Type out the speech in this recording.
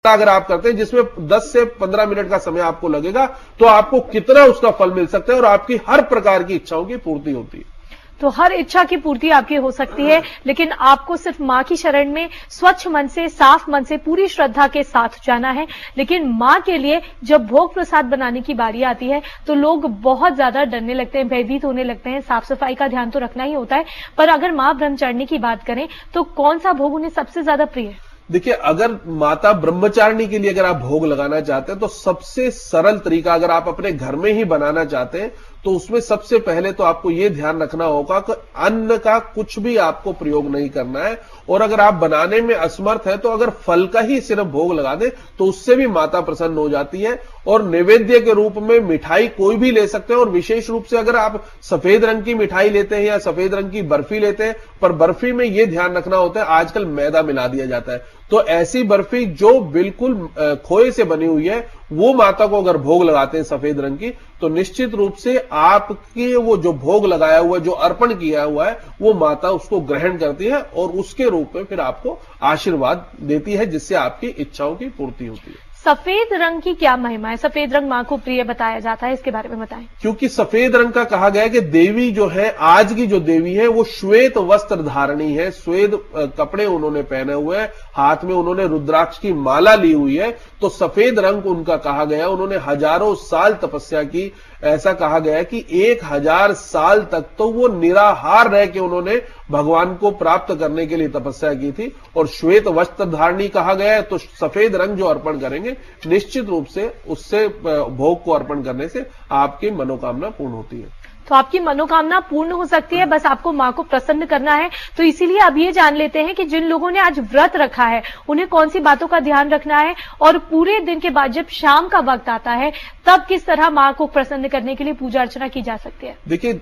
अगर आप करते हैं जिसमें 10 से 15 मिनट का समय आपको लगेगा, तो आपको कितना उसका फल मिल सकता है और आपकी हर प्रकार की इच्छाओं की पूर्ति होती है। तो हर इच्छा की पूर्ति आपकी हो सकती है, लेकिन आपको सिर्फ मां की शरण में स्वच्छ मन से, साफ मन से, पूरी श्रद्धा के साथ जाना है। लेकिन मां के लिए जब भोग प्रसाद बनाने की बारी आती है तो लोग बहुत ज्यादा डरने लगते हैं, भयभीत होने लगते हैं। साफ सफाई का ध्यान तो रखना ही होता है, पर अगर मां ब्रह्मचारिणी की बात करें तो कौन सा भोग उन्हें सबसे ज्यादा प्रिय है? देखिए, अगर माता ब्रह्मचारिणी के लिए अगर आप भोग लगाना चाहते हैं तो सबसे सरल तरीका, अगर आप अपने घर में ही बनाना चाहते हैं तो उसमें सबसे पहले तो आपको यह ध्यान रखना होगा कि अन्न का कुछ भी आपको प्रयोग नहीं करना है। और अगर आप बनाने में असमर्थ है तो अगर फल का ही सिर्फ भोग लगा दें तो उससे भी माता प्रसन्न हो जाती है। और नैवेद्य के रूप में मिठाई कोई भी ले सकते हैं, और विशेष रूप से अगर आप सफेद रंग की मिठाई लेते हैं या सफेद रंग की बर्फी लेते हैं, पर बर्फी में यह ध्यान रखना होता है आजकल मैदा मिला दिया जाता है, तो ऐसी बर्फी जो बिल्कुल खोए से बनी हुई है वो माता को अगर भोग लगाते हैं सफेद रंग की, तो निश्चित रूप से आपके वो जो भोग लगाया हुआ है, जो अर्पण किया हुआ है, वो माता उसको ग्रहण करती है और उसके रूप में फिर आपको आशीर्वाद देती है, जिससे आपकी इच्छाओं की पूर्ति होती है। सफेद रंग की क्या महिमा है? सफेद रंग मां को प्रिय बताया जाता है, इसके बारे में बताएं। क्योंकि सफेद रंग का कहा गया है कि देवी जो है, आज की जो देवी है वो श्वेत वस्त्र धारणी है, श्वेत कपड़े उन्होंने पहने हुए हैं, हाथ में उन्होंने रुद्राक्ष की माला ली हुई है, तो सफेद रंग उनका कहा गया। उन्होंने हजारों साल तपस्या की, ऐसा कहा गया है कि 1000 साल तक तो वो निराहार रह के उन्होंने भगवान को प्राप्त करने के लिए तपस्या की थी। और श्वेत वस्त्र धारणी कहा गया है, तो सफेद रंग जो अर्पण करेंगे निश्चित रूप से उससे भोग को अर्पण करने से आपकी मनोकामना पूर्ण होती है। तो आपकी मनोकामना पूर्ण हो सकती है, बस आपको मां को प्रसन्न करना है। तो इसीलिए अब ये जान लेते हैं कि जिन लोगों ने आज व्रत रखा है उन्हें कौन सी बातों का ध्यान रखना है, और पूरे दिन के बाद जब शाम का वक्त आता है तब किस तरह मां को प्रसन्न करने के लिए पूजा अर्चना की जा सकती है। देखिए,